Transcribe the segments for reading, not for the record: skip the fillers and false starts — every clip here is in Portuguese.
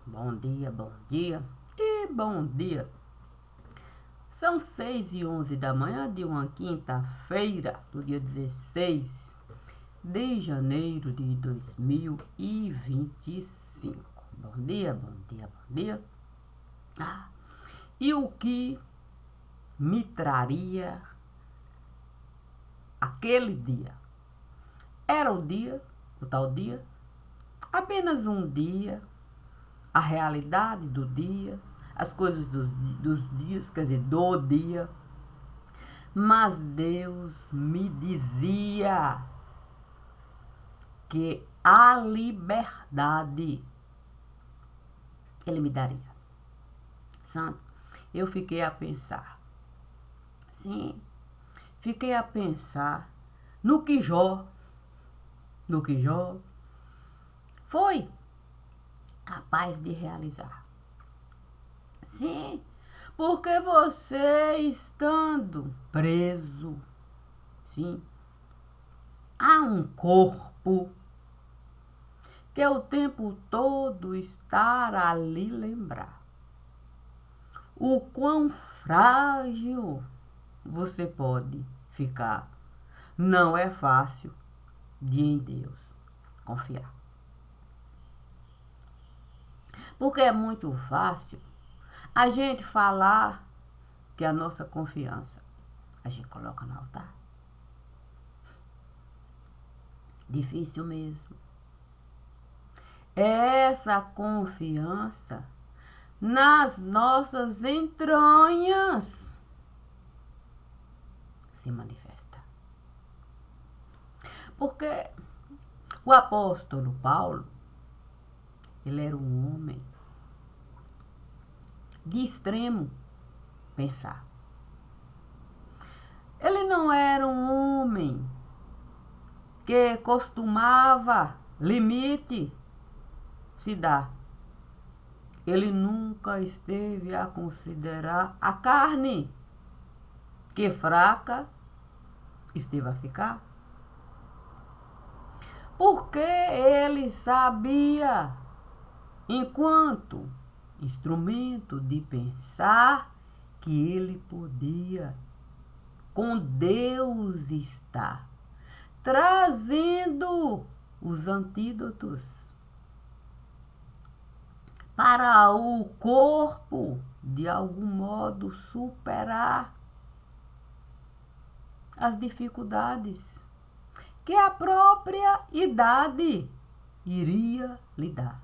bom dia e bom dia. São 6h11 da manhã de uma quinta-feira, do dia 16 de janeiro de 2025. Bom dia, bom dia, bom dia. E o que me traria aquele dia? Era o dia, o tal dia, apenas um dia, a realidade do dia, as coisas dos dias, quer dizer, do dia. Mas Deus me dizia que a liberdade Ele me daria. Santo, eu fiquei a pensar. Sim, fiquei a pensar no que Jó foi capaz de realizar. Sim, porque você estando preso, sim, a um corpo que o tempo todo estar a lhe lembrar o quão frágil você pode ficar. Não é fácil de em Deus confiar. Porque é muito fácil a gente falar que a nossa confiança a gente coloca no altar. Difícil mesmo. Essa confiança nas nossas entranhas se manifesta. Porque o apóstolo Paulo, ele era um homem de extremo pensar. Ele não era um homem que costumava limite se dar. Ele nunca esteve a considerar a carne, que fraca esteve a ficar. Porque ele sabia, enquanto instrumento de pensar, que ele podia com Deus estar trazendo os antídotos para o corpo de algum modo superar as dificuldades que a própria idade iria lhe dar.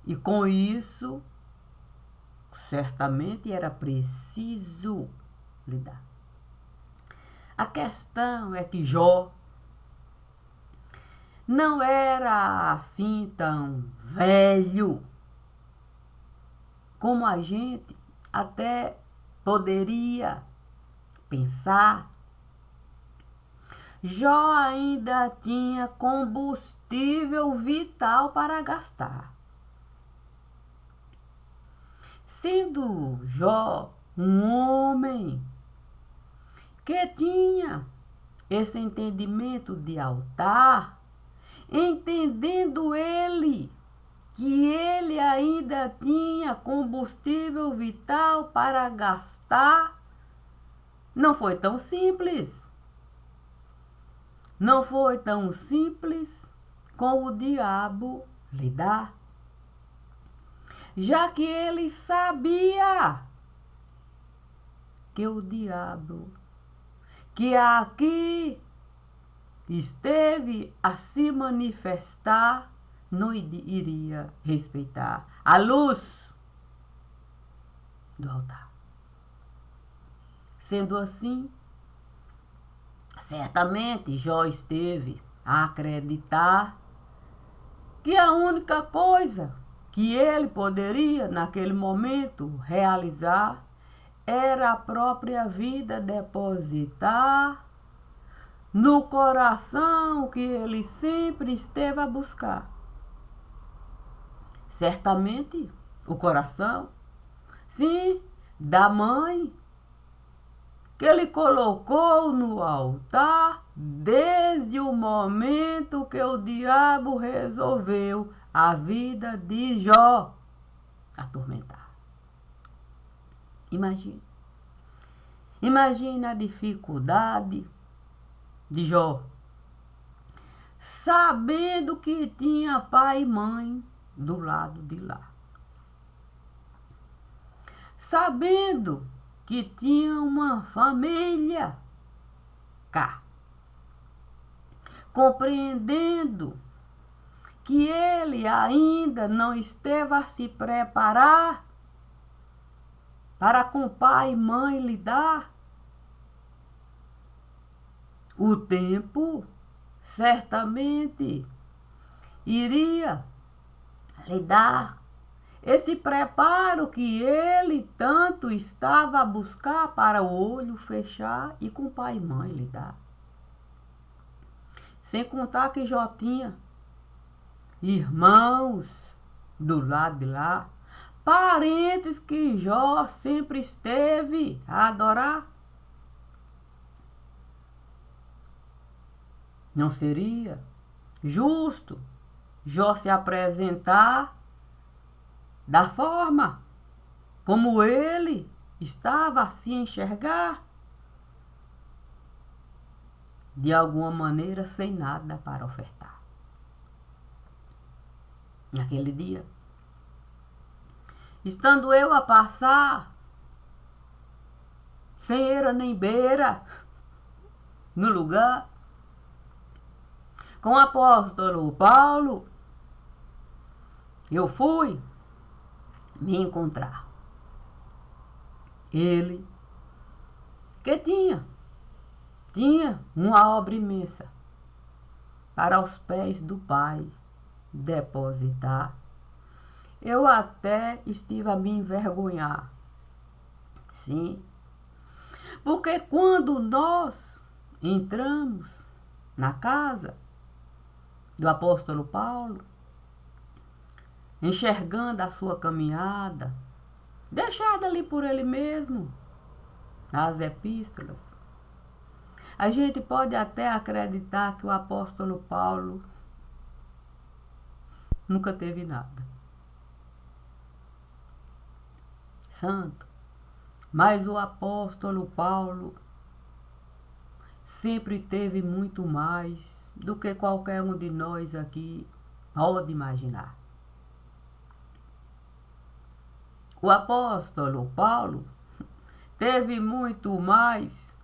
E com isso, certamente era preciso lidar. A questão é que Jó não era assim tão velho como a gente até poderia pensar. Jó ainda tinha combustível vital para gastar. Sendo Jó um homem que tinha esse entendimento de altar, entendendo ele que ele ainda tinha combustível vital para gastar, não foi tão simples. Não foi tão simples com o diabo lidar, já que ele sabia que o diabo, que aqui esteve a se manifestar, não iria respeitar a luz do altar. Sendo assim, certamente Jó esteve a acreditar que a única coisa que ele poderia naquele momento realizar era a própria vida depositar no coração que ele sempre esteve a buscar. Certamente o coração, sim, da mãe, que ele colocou no altar desde o momento que o diabo resolveu a vida de Jó atormentar. Imagine. Imagine a dificuldade de Jó, sabendo que tinha pai e mãe do lado de lá. Sabendo que tinha uma família cá. Compreendendo que ele ainda não esteve a se preparar para com pai e mãe lidar. O tempo certamente iria lhe dar esse preparo que ele tanto estava a buscar para o olho fechar e com pai e mãe lidar. Sem contar que Jó tinha irmãos do lado de lá, parentes que Jó sempre esteve a adorar. Não seria justo Jó se apresentar da forma como ele estava a se enxergar, de alguma maneira sem nada para ofertar. Naquele dia, estando eu a passar, sem eira nem beira, no lugar, com o apóstolo Paulo, eu fui me encontrar. Ele, que tinha uma obra imensa para os pés do Pai depositar. Eu até estive a me envergonhar. Sim, porque quando nós entramos na casa do apóstolo Paulo, enxergando a sua caminhada, deixada ali por ele mesmo, nas epístolas, a gente pode até acreditar que o apóstolo Paulo nunca teve nada. Santo. Mas o apóstolo Paulo sempre teve muito mais do que qualquer um de nós aqui pode imaginar. O apóstolo Paulo teve muito mais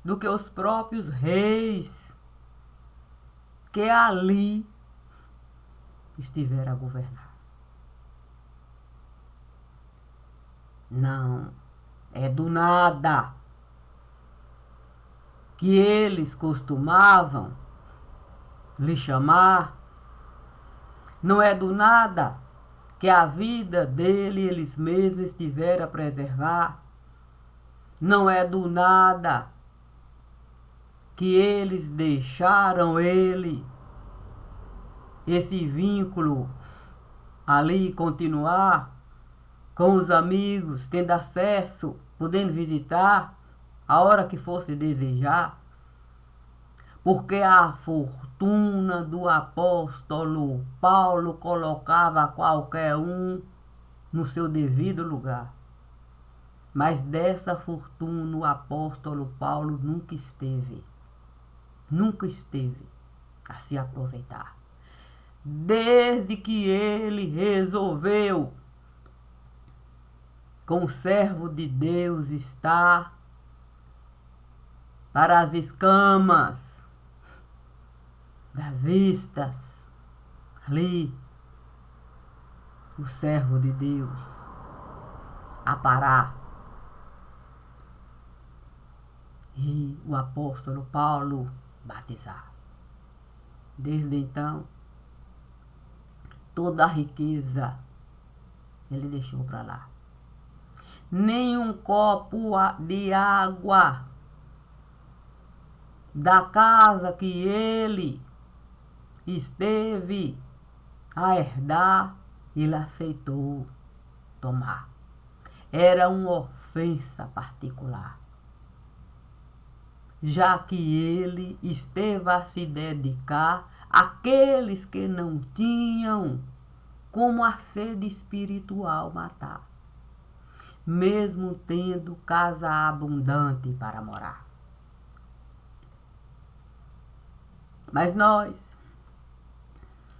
do que os próprios reis que ali estiveram a governar. Não é do nada que eles costumavam lhe chamar. Não é do nada que a vida dele eles mesmos estiveram a preservar. Não é do nada que eles deixaram ele, esse vínculo ali continuar com os amigos, tendo acesso, podendo visitar a hora que fosse desejar, porque a fortuna do apóstolo Paulo colocava qualquer um no seu devido lugar. Mas dessa fortuna o apóstolo Paulo nunca esteve a se aproveitar. Desde que ele resolveu, com o servo de Deus, estar para as escamas das vistas, ali, o servo de Deus, a parar. E o apóstolo Paulo batizar. Desde então, toda a riqueza ele deixou para lá. Nem um copo de água da casa que ele esteve a herdar, ele aceitou tomar. Era uma ofensa particular, já que ele esteve a se dedicar àqueles que não tinham como a sede espiritual matar, mesmo tendo casa abundante para morar. Mas nós,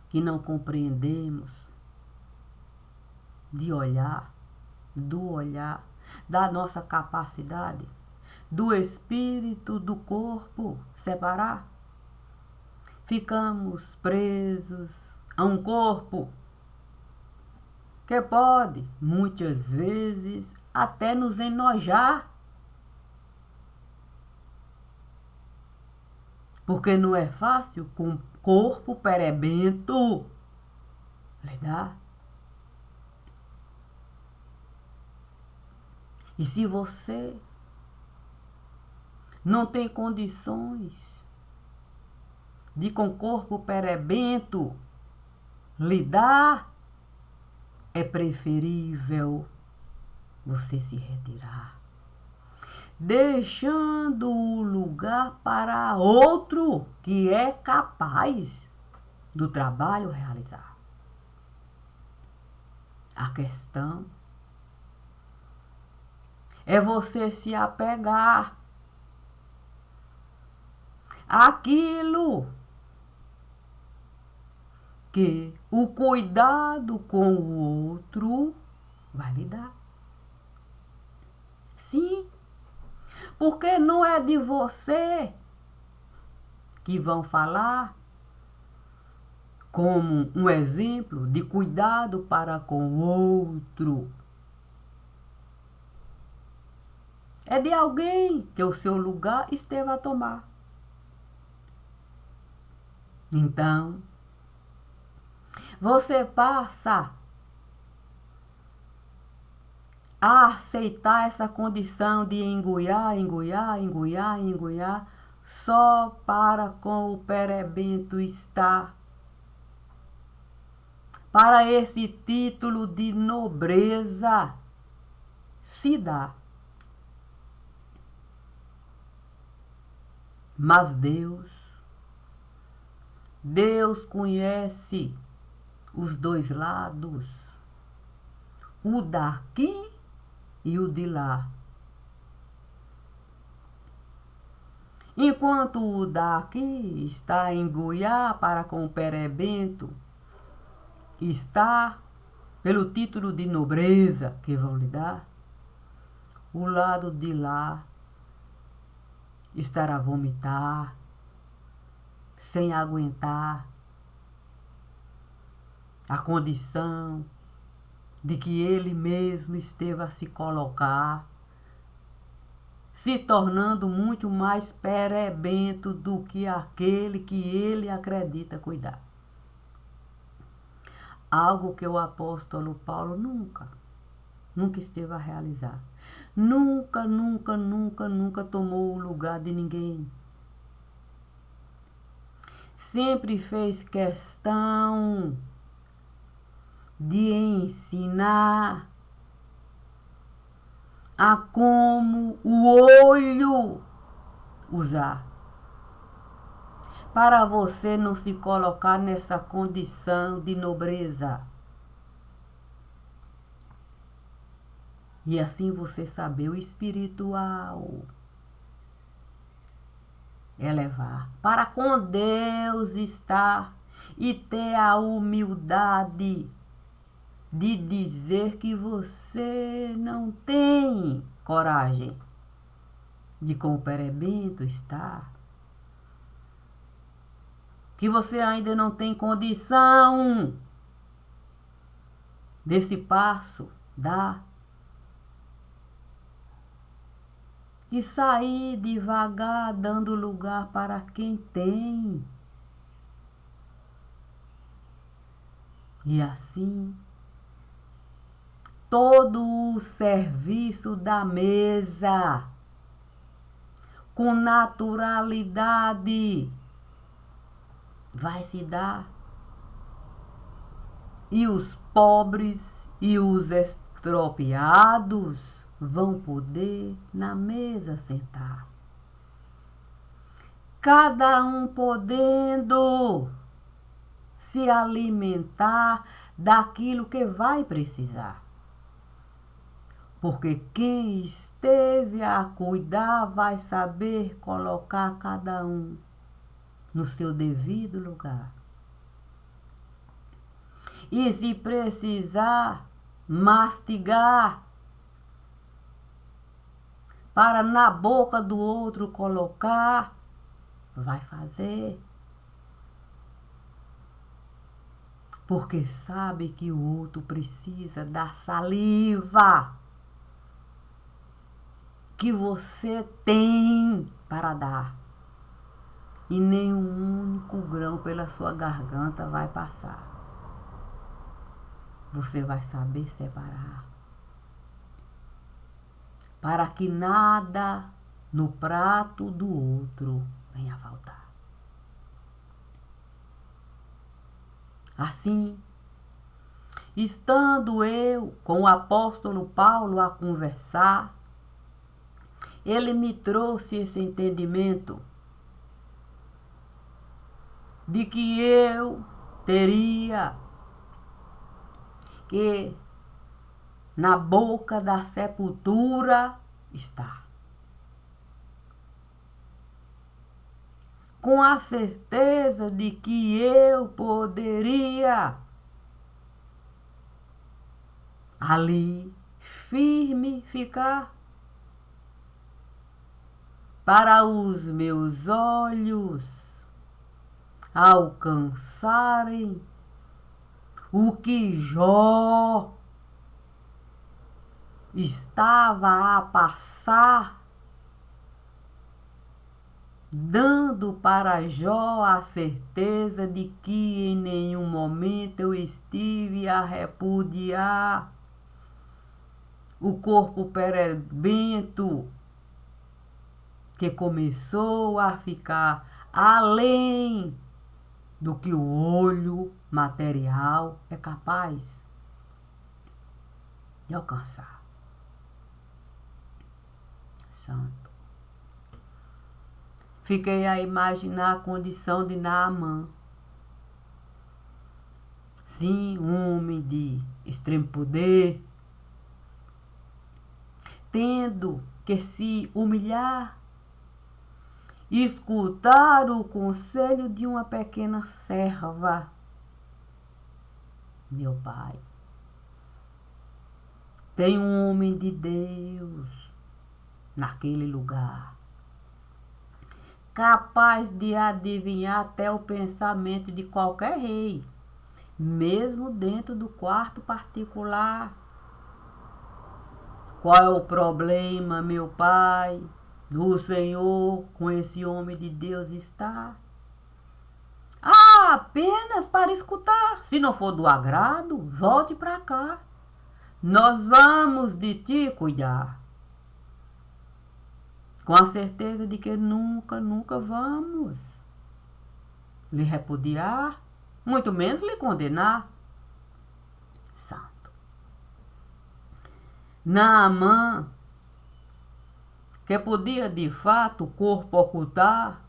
que não compreendemos do olhar, da nossa capacidade, do espírito do corpo separar, ficamos presos a um corpo que pode, muitas vezes, até nos enojar. Porque não é fácil com corpo perebento lidar. E se você não tem condições de com corpo perebento lidar, é preferível você se retirar, deixando o lugar para outro que é capaz do trabalho realizar. A questão é você se apegar àquilo que o cuidado com o outro vai lhe dar. Sim, porque não é de você que vão falar como um exemplo de cuidado para com o outro. É de alguém que o seu lugar esteve a tomar. Então, você passa a aceitar essa condição de engoiar, só para com o perebento estar, para esse título de nobreza se dá. Mas Deus conhece os dois lados, o daqui e o de lá. Enquanto o daqui está a engoiar para com o perebento, está pelo título de nobreza que vão lhe dar, o lado de lá estará a vomitar, sem aguentar a condição de que ele mesmo esteve a se colocar, se tornando muito mais perebento do que aquele que ele acredita cuidar. Algo que o apóstolo Paulo nunca esteve a realizar. Nunca tomou o lugar de ninguém. Sempre fez questão de ensinar a como o olho usar, para você não se colocar nessa condição de nobreza. E assim você saber o espiritual elevar, para com Deus estar e ter a humildade de dizer que você não tem coragem de com o perebento estar, que você ainda não tem condição desse passo dar e sair devagar, dando lugar para quem tem. E assim, todo o serviço da mesa, com naturalidade, vai se dar. E os pobres e os estropiados vão poder na mesa sentar. Cada um podendo se alimentar daquilo que vai precisar. Porque quem esteve a cuidar vai saber colocar cada um no seu devido lugar. E se precisar mastigar para na boca do outro colocar, vai fazer. Porque sabe que o outro precisa da saliva que você tem para dar. E nem um único grão pela sua garganta vai passar. Você vai saber separar. Para que nada no prato do outro venha a faltar. Assim, estando eu com o apóstolo Paulo a conversar, ele me trouxe esse entendimento de que eu teria que na boca da sepultura estar. Com a certeza de que eu poderia ali firme ficar, para os meus olhos alcançarem o que Jó estava a passar, dando para Jó a certeza de que em nenhum momento eu estive a repudiar o corpo perebento que começou a ficar além do que o olho material é capaz de alcançar. Santo. Fiquei a imaginar a condição de Naamã. Sim, um homem de extremo poder, tendo que se humilhar e escutar o conselho de uma pequena serva. Meu pai, tem um homem de Deus naquele lugar, capaz de adivinhar até o pensamento de qualquer rei, mesmo dentro do quarto particular. Qual é o problema, meu pai? O Senhor com esse homem de Deus está? Apenas para escutar. Se não for do agrado, volte para cá. Nós vamos de ti cuidar. Com a certeza de que nunca vamos lhe repudiar, muito menos lhe condenar. Santo. Naamã, que podia de fato o corpo ocultar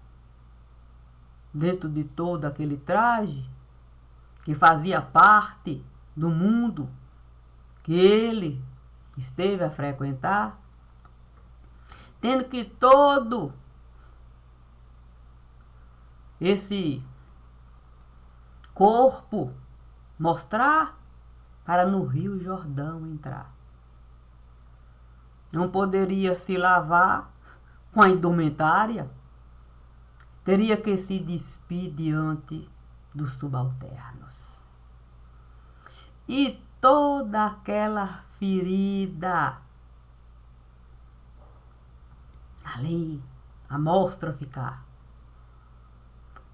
dentro de todo aquele traje que fazia parte do mundo que ele esteve a frequentar, tendo que todo esse corpo mostrar para no Rio Jordão entrar. Não poderia se lavar com a indumentária, teria que se despir diante dos subalternos. E toda aquela ferida ali, a mostra ficar,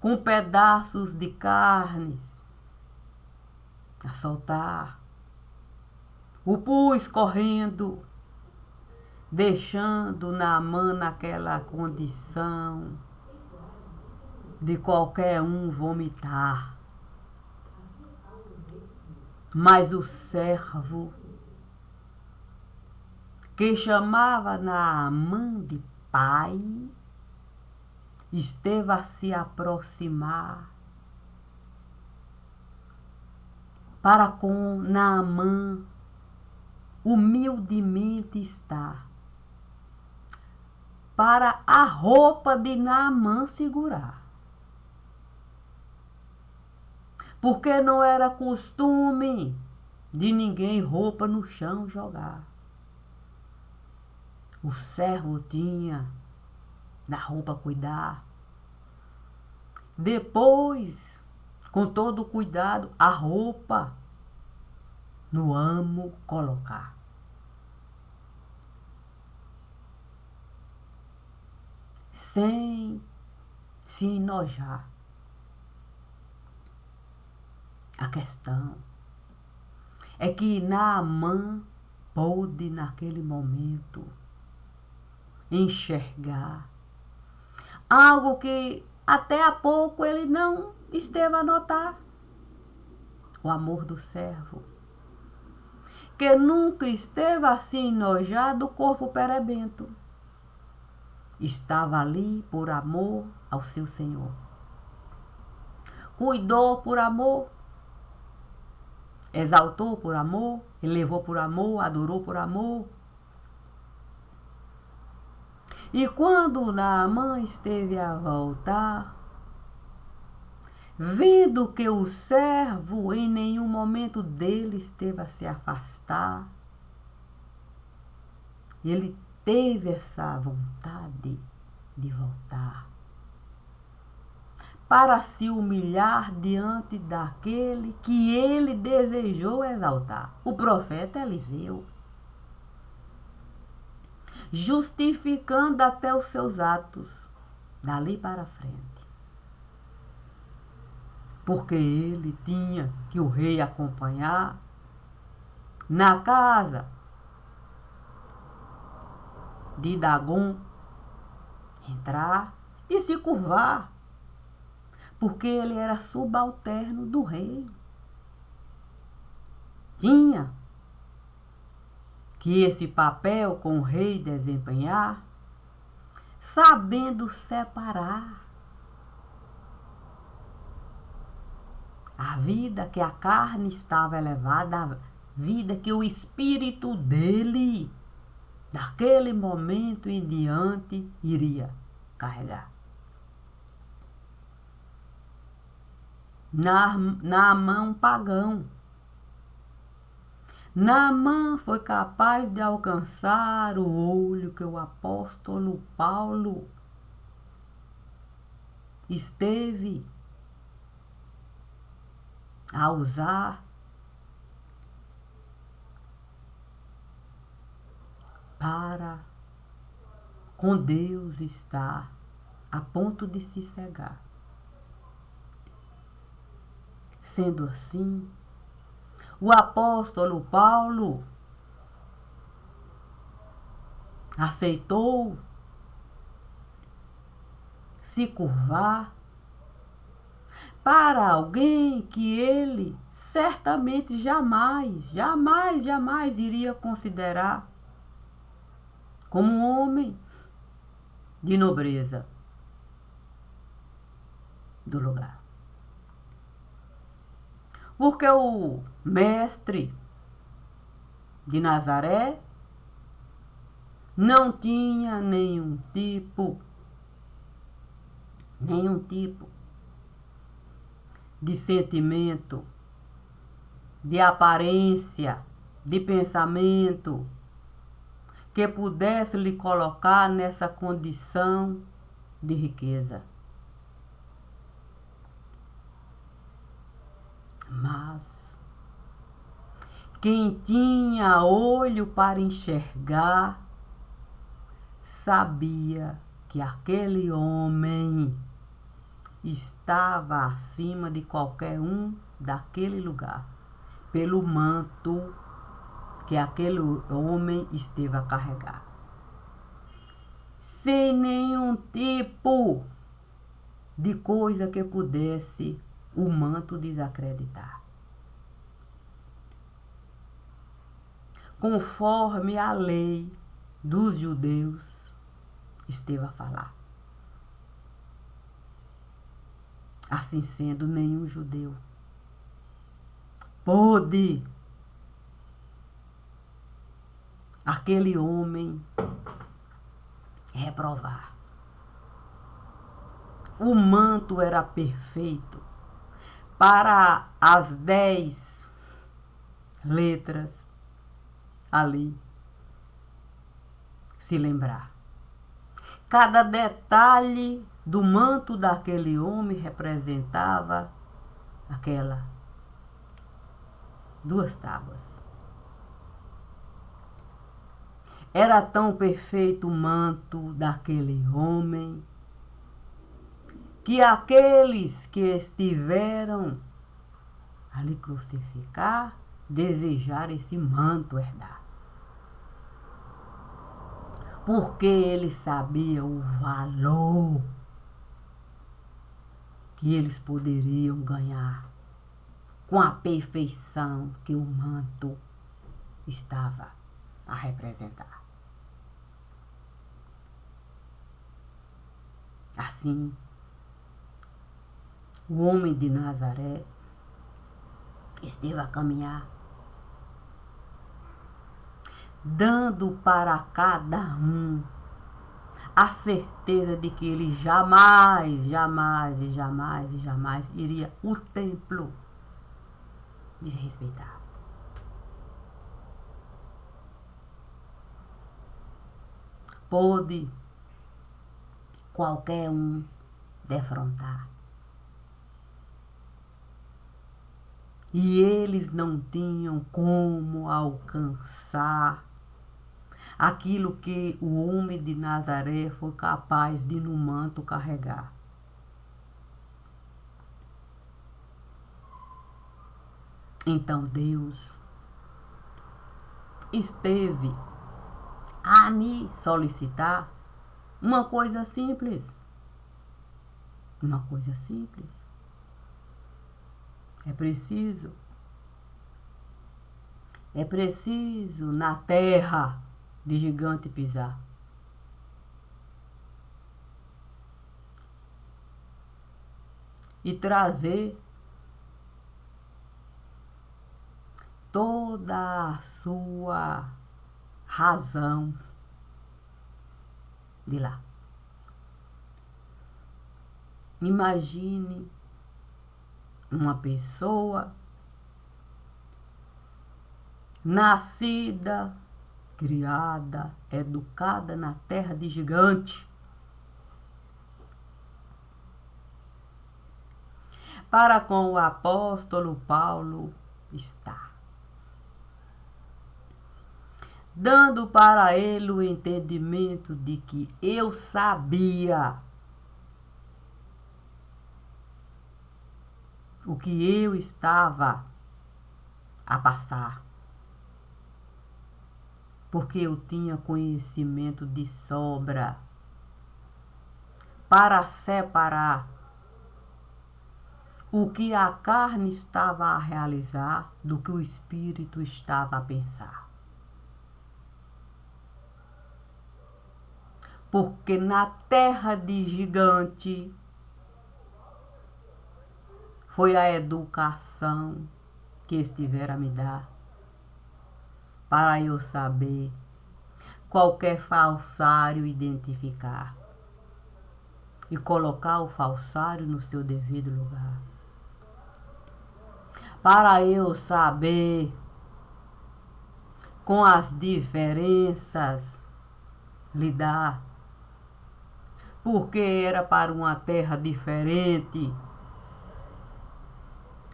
com pedaços de carne a soltar, o pus correndo, deixando Naamã naquela condição de qualquer um vomitar. Mas o servo que chamava Naamã de pai esteve a se aproximar para com Naamã humildemente estar, para a roupa de Naamã segurar. Porque não era costume de ninguém roupa no chão jogar. O servo tinha da roupa cuidar. Depois, com todo cuidado, a roupa no amo colocar. Sem se enojar. A questão é que Naamã pôde naquele momento enxergar algo que até há pouco ele não esteve a notar. O amor do servo, que nunca esteve assim enojado do corpo perebento. Estava ali por amor ao seu Senhor. Cuidou por amor, exaltou por amor, elevou por amor, adorou por amor. E quando Naamã esteve a voltar, vendo que o servo em nenhum momento dele esteve a se afastar, ele teve essa vontade de voltar para se humilhar diante daquele que ele desejou exaltar, o profeta Eliseu, justificando até os seus atos dali para frente. Porque ele tinha que o rei acompanhar na casa de Dagom, entrar e se curvar, porque ele era subalterno do rei. Tinha que esse papel com o rei desempenhar, sabendo separar a vida que a carne estava elevada, a vida que o espírito dele, daquele momento em diante, iria carregar. Naamã pagão. Naamã foi capaz de alcançar o olho que o apóstolo Paulo esteve a usar para com Deus estar a ponto de se cegar. Sendo assim, o apóstolo Paulo aceitou se curvar para alguém que ele certamente jamais iria considerar como um homem de nobreza do lugar. Porque o mestre de Nazaré não tinha nenhum tipo de sentimento, de aparência, de pensamento que pudesse lhe colocar nessa condição de riqueza. Mas quem tinha olho para enxergar sabia que aquele homem estava acima de qualquer um daquele lugar, pelo manto que aquele homem esteve a carregar, sem nenhum tipo de coisa que pudesse o manto desacreditar. Conforme a lei dos judeus esteve a falar. Assim sendo, nenhum judeu pôde aquele homem reprovar. O manto era perfeito para as 10 letras ali se lembrar. Cada detalhe do manto daquele homem representava aquela 2 tábuas. Era tão perfeito o manto daquele homem que aqueles que estiveram ali crucificar desejaram esse manto herdar. Porque ele sabia o valor que eles poderiam ganhar com a perfeição que o manto estava a representar. Assim, o homem de Nazaré esteve a caminhar, dando para cada um a certeza de que ele jamais iria o templo desrespeitar. Pôde qualquer um defrontar. E eles não tinham como alcançar aquilo que o homem de Nazaré foi capaz de no manto carregar. Então Deus esteve a me solicitar uma coisa simples. Uma coisa simples. É preciso na terra de gigante pisar. E trazer toda a sua razão de lá. Imagine uma pessoa nascida, criada, educada na terra de gigante, para com o apóstolo Paulo estar, dando para ele o entendimento de que eu sabia o que eu estava a passar, porque eu tinha conhecimento de sobra para separar o que a carne estava a realizar do que o espírito estava a pensar. Porque na terra de gigante foi a educação que estiver a me dar para eu saber qualquer falsário identificar e colocar o falsário no seu devido lugar. Para eu saber com as diferenças lidar, porque era para uma terra diferente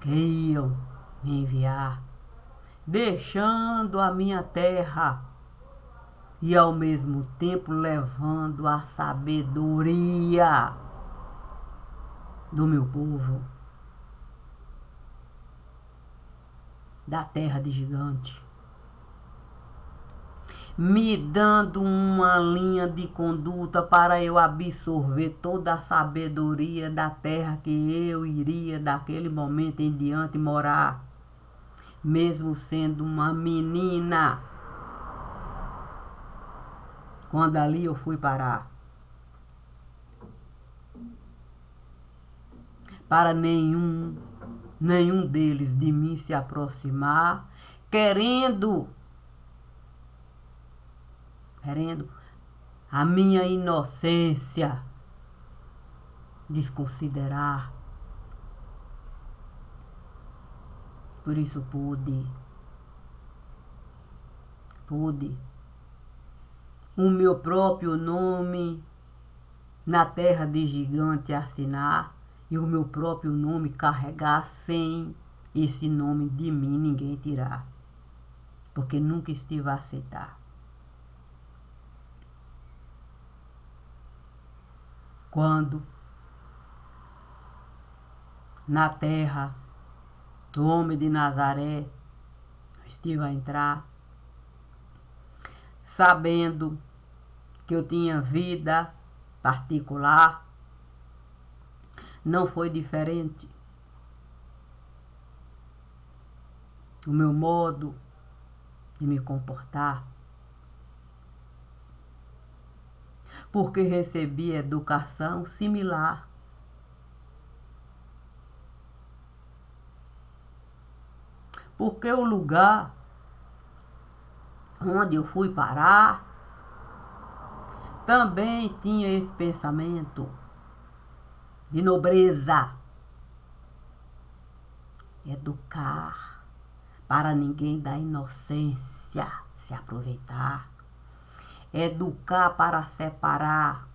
que iam me enviar, deixando a minha terra e ao mesmo tempo levando a sabedoria do meu povo, da terra de gigante, me dando uma linha de conduta para eu absorver toda a sabedoria da terra que eu iria daquele momento em diante morar, mesmo sendo uma menina, quando ali eu fui parar. Para nenhum nenhum deles de mim se aproximar, querendo a minha inocência desconsiderar. Por isso pude o meu próprio nome na terra de gigante assinar e o meu próprio nome carregar sem esse nome de mim ninguém tirar, porque nunca estive a aceitar. Quando na terra do homem de Nazaré estive a entrar, sabendo que eu tinha vida particular, não foi diferente. O meu modo de me comportar, porque recebi educação similar. Porque o lugar onde eu fui parar também tinha esse pensamento de nobreza. Educar para ninguém da inocência se aproveitar. Educar para separar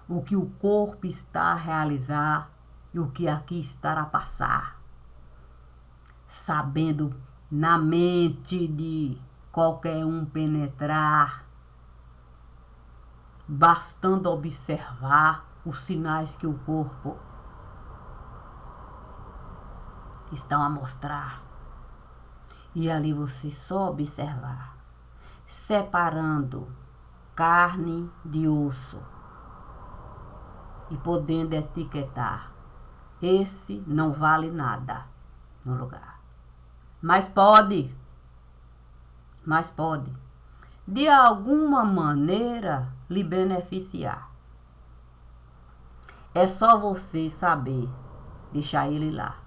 o que o corpo está a realizar e o que aqui está a passar. Sabendo na mente de qualquer um penetrar, bastando observar os sinais que o corpo estão a mostrar. E ali você só observar, separando carne de osso e podendo etiquetar. Esse não vale nada no lugar. Mas pode, de alguma maneira, lhe beneficiar. É só você saber deixar ele lá.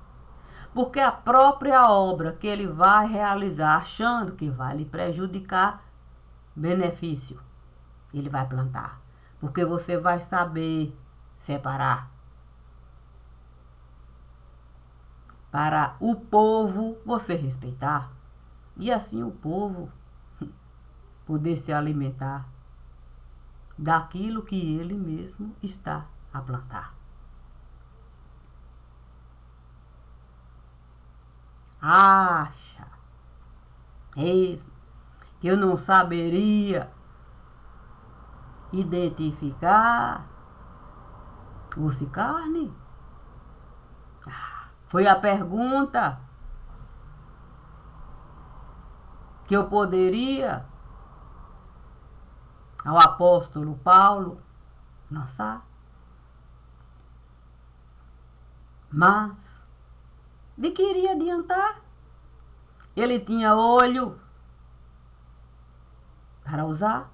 Porque a própria obra que ele vai realizar, achando que vai lhe prejudicar, benefício, ele vai plantar. Porque você vai saber separar. Para o povo você respeitar. E assim o povo poder se alimentar daquilo que ele mesmo está a plantar. Acha mesmo que eu não saberia identificar osso e carne? Foi a pergunta que eu poderia ao apóstolo Paulo lançar. Mas de que iria adiantar? Ele tinha olho para usar.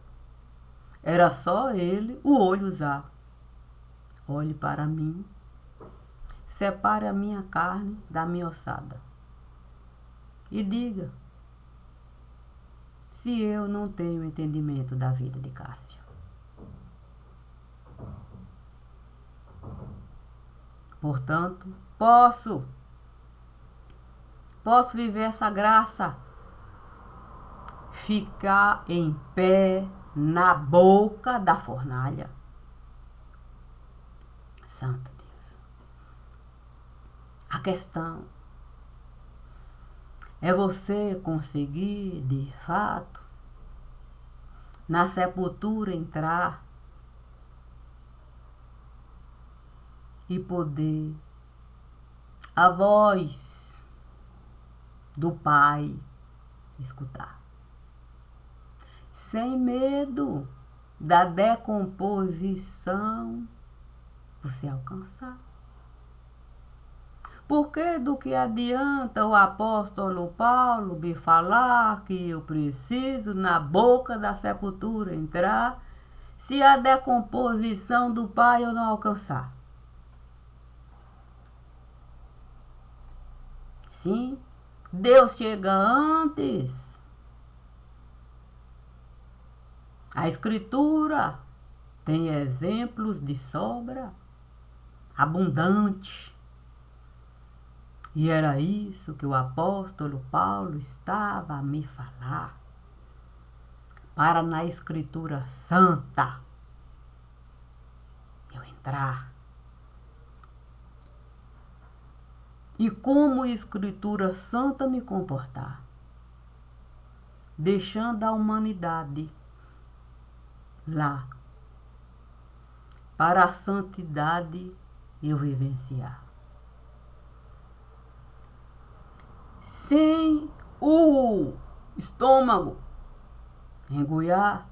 Era só ele o olho usar. Olhe para mim. Separe a minha carne da minha ossada. E diga se eu não tenho entendimento da vida de Cássia. Portanto, posso viver essa graça, ficar em pé na boca da fornalha. Santo Deus. A questão é você conseguir, de fato, na sepultura entrar e poder a voz do Pai escutar. Sem medo da decomposição você alcançar. Porque do que adianta o apóstolo Paulo me falar que eu preciso na boca da sepultura entrar, se a decomposição do Pai eu não alcançar? Sim, Deus chega antes. A Escritura tem exemplos de sobra, abundante. E era isso que o apóstolo Paulo estava a me falar. Para na Escritura Santa eu entrar. E como Escritura Santa me comportar. Deixando a humanidade lá. Para a santidade eu vivenciar. Sem o estômago engoiar,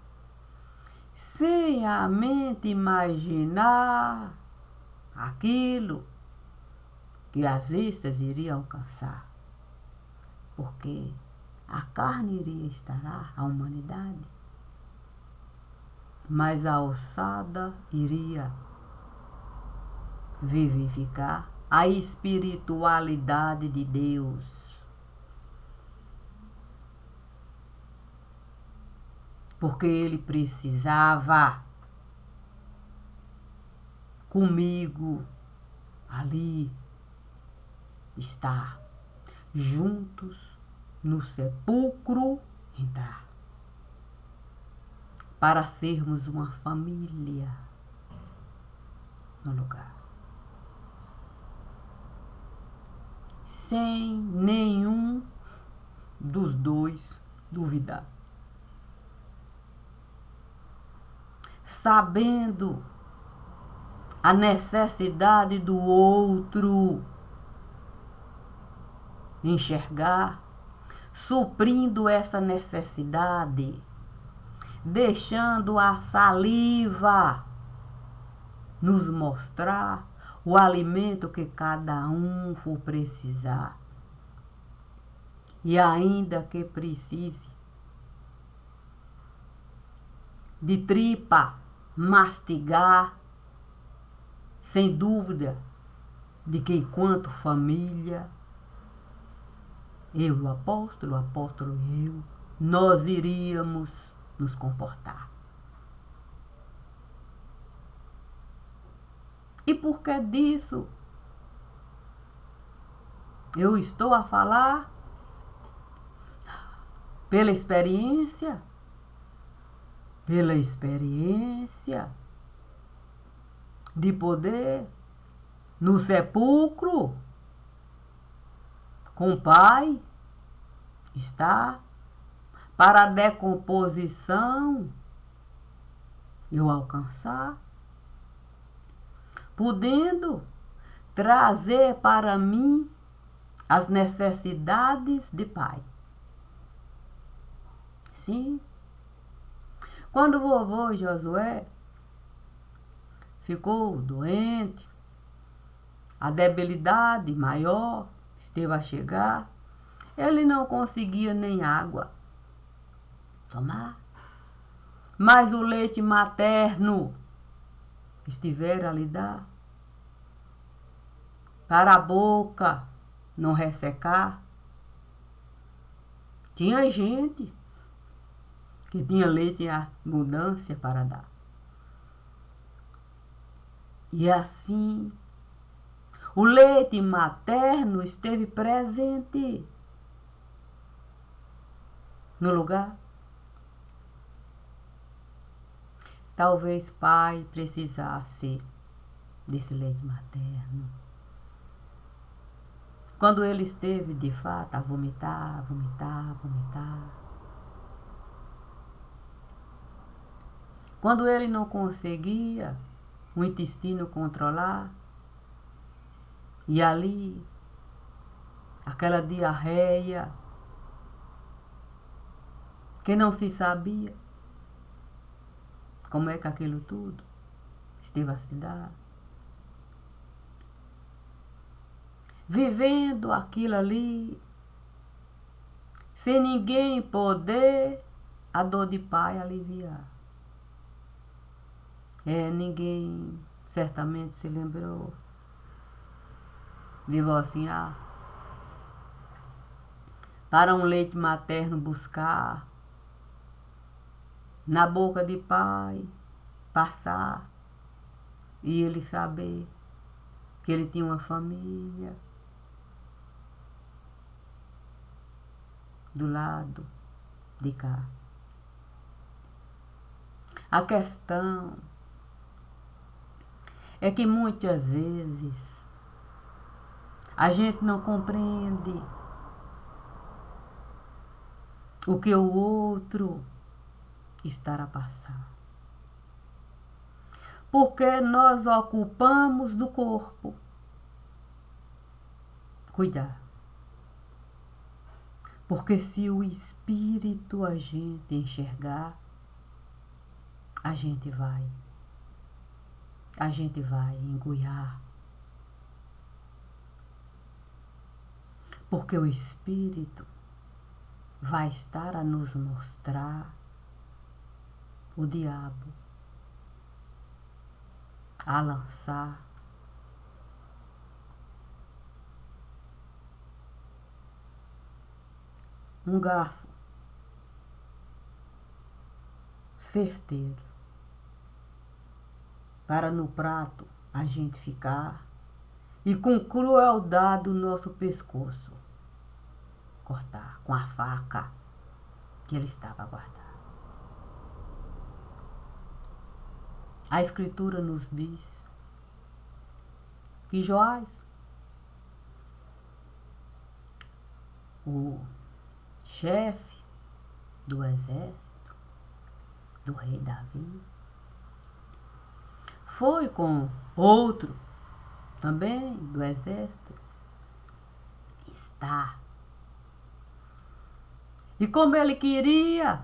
sem a mente imaginar aquilo que as vistas iriam alcançar, porque a carne iria estar a humanidade, mas a ossada iria vivificar a espiritualidade de Deus. Porque ele precisava comigo ali estar, juntos no sepulcro entrar, para sermos uma família no lugar, sem nenhum dos dois duvidar, sabendo a necessidade do outro, enxergar, suprindo essa necessidade, deixando a saliva nos mostrar o alimento que cada um for precisar. E ainda que precise de tripa, mastigar, sem dúvida de que enquanto família, eu e o apóstolo e eu, nós iríamos nos comportar. E por que disso eu estou a falar? Pela experiência de poder no sepulcro com o Pai estar, para a decomposição eu alcançar, podendo trazer para mim as necessidades de Pai. Sim. Quando o vovô Josué ficou doente, a debilidade maior esteve a chegar, ele não conseguia nem água tomar. Mas o leite materno estivera a lhe dar, para a boca não ressecar. Tinha gente que tinha leite em abundância para dar. E assim, o leite materno esteve presente no lugar. Talvez Pai precisasse desse leite materno. Quando ele esteve de fato a vomitar. Quando ele não conseguia o intestino controlar, e ali, aquela diarreia, que não se sabia como é que aquilo tudo esteve a se dar. Vivendo aquilo ali, sem ninguém poder a dor de Pai aliviar. Ninguém certamente se lembrou de divorciar. para um leite materno buscar, na boca de pai passar e ele saber que ele tinha uma família do lado de cá. A questão é que muitas vezes a gente não compreende o que o outro está a passar. Porque nós ocupamos do corpo. Cuidar. Porque se o espírito a gente enxergar, a gente vai engolhar. Porque o espírito vai estar a nos mostrar o diabo, a lançar um garfo certeiro para no prato a gente ficar e com crueldade o nosso pescoço cortar com a faca que ele estava a guardar. A Escritura nos diz que Joás, o chefe do exército do rei Davi, foi com outro também do exército estar. E como ele queria,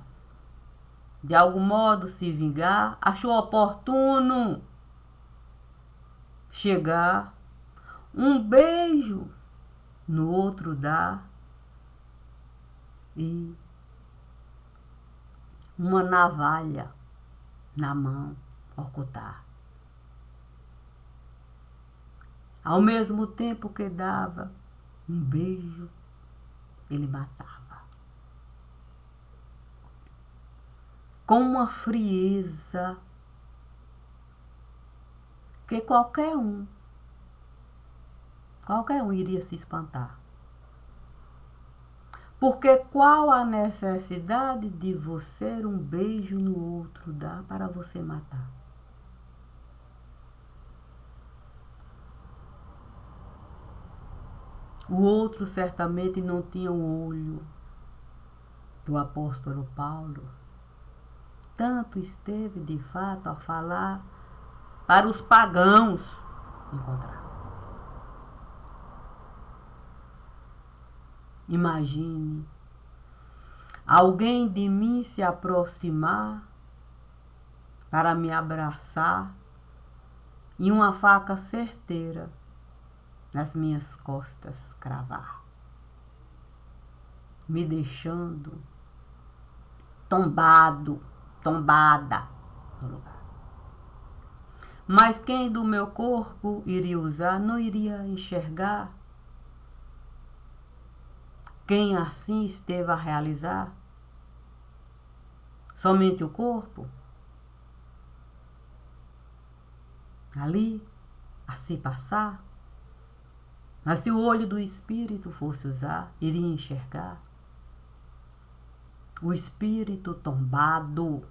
de algum modo, se vingar, achou oportuno chegar, um beijo no outro dar e uma navalha na mão ocultar. Ao mesmo tempo que dava um beijo, ele matava. Com uma frieza que qualquer um iria se espantar. Porque qual a necessidade de você um beijo no outro dar para você matar? O outro certamente não tinha o olho do apóstolo Paulo. Tanto esteve de fato a falar para os pagãos encontrar. Imagine alguém de mim se aproximar para me abraçar e uma faca certeira nas minhas costas cravar, me deixando tombada no lugar. Mas quem do meu corpo iria usar não iria enxergar. Quem assim esteve a realizar? Somente o corpo? Ali, a se passar? Mas se o olho do espírito fosse usar, iria enxergar. O espírito tombado,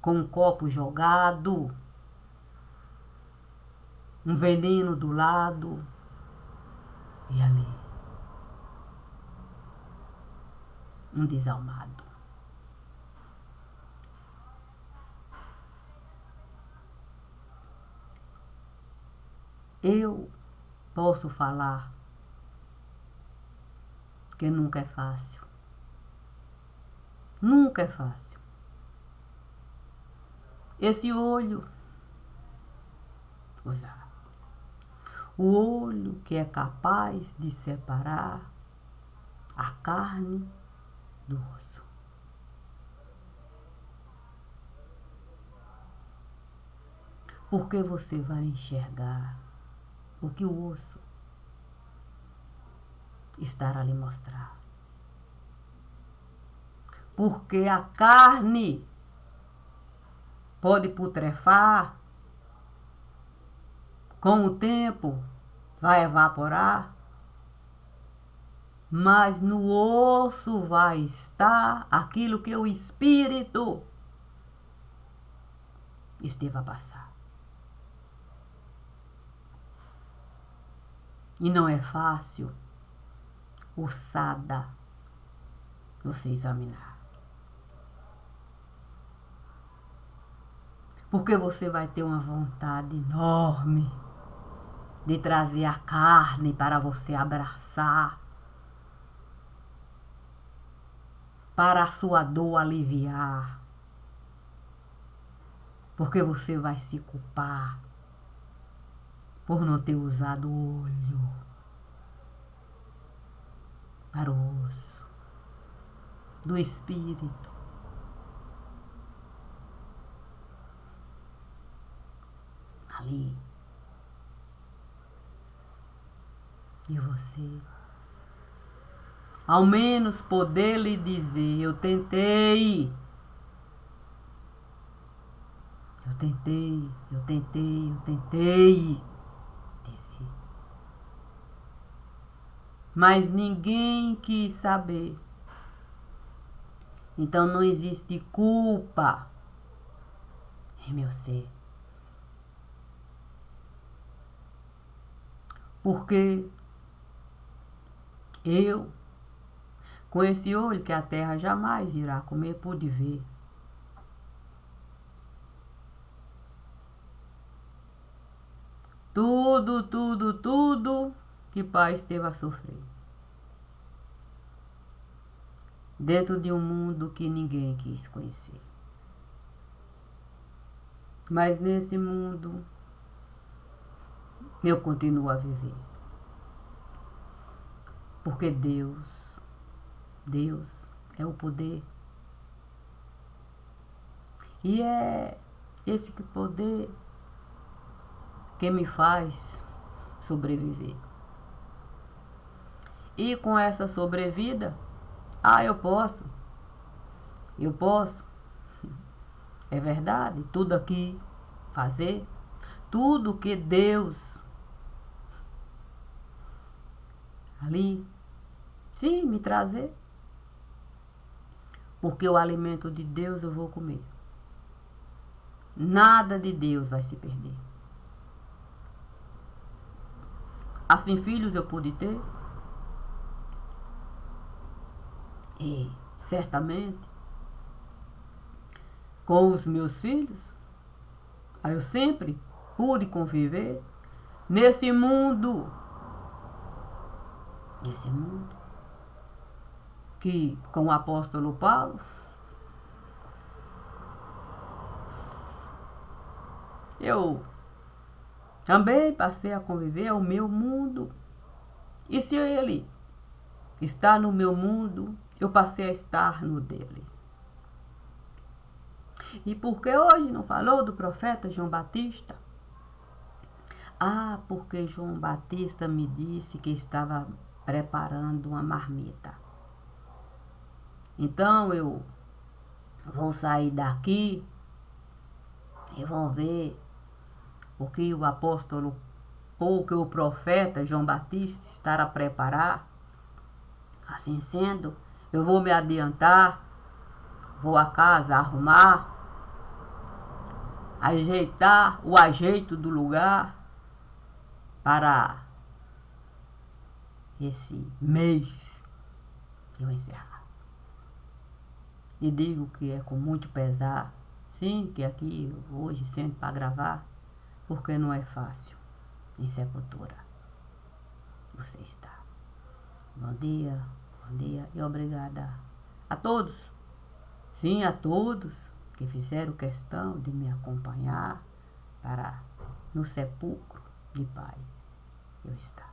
com um copo jogado, um veneno do lado, e ali, um desalmado. Eu posso falar que nunca é fácil. Nunca é fácil. Esse olho, usar. O olho que é capaz de separar a carne do osso. Porque você vai enxergar o que o osso estar a lhe mostrar. Porque a carne pode putrefar, com o tempo vai evaporar, mas no osso vai estar aquilo que o Espírito esteve a passar. E não é fácil, ossada, você examinar. Porque você vai ter uma vontade enorme de trazer a carne para você abraçar, para a sua dor aliviar. Porque você vai se culpar por não ter usado o olho para o osso do Espírito. Ali. E você, ao menos poder lhe dizer, eu tentei, dizer. Mas ninguém quis saber. Então não existe culpa em meu ser. Porque eu, com esse olho que a terra jamais irá comer, pude ver. Tudo que pai esteve a sofrer. Dentro de um mundo que ninguém quis conhecer. Mas nesse mundo eu continuo a viver. Porque Deus é o poder. E é esse poder que me faz sobreviver. E com essa sobrevida, eu posso. É verdade, tudo aqui fazer, tudo que Deus ali, sim, me trazer. Porque o alimento de Deus eu vou comer. Nada de Deus vai se perder. Assim, filhos eu pude ter. E certamente com os meus filhos, eu sempre pude conviver nesse mundo que, com o apóstolo Paulo, eu também passei a conviver ao meu mundo. E se ele está no meu mundo, eu passei a estar no dele. E por que hoje não falou do profeta João Batista? Porque João Batista me disse que estava preparando uma marmita. Então eu vou sair daqui e vou ver o que o apóstolo ou que o profeta João Batista estará a preparar. Assim sendo, eu vou me adiantar, vou a casa arrumar, ajeitar o ajeito do lugar para esse mês que eu encerrar. E digo que é com muito pesar, sim, que aqui hoje sento para gravar, porque não é fácil em sepultura. Você está. Bom dia e obrigada a todos, sim, a todos que fizeram questão de me acompanhar para no sepulcro de Pai eu estar.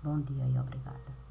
Bom dia e obrigada.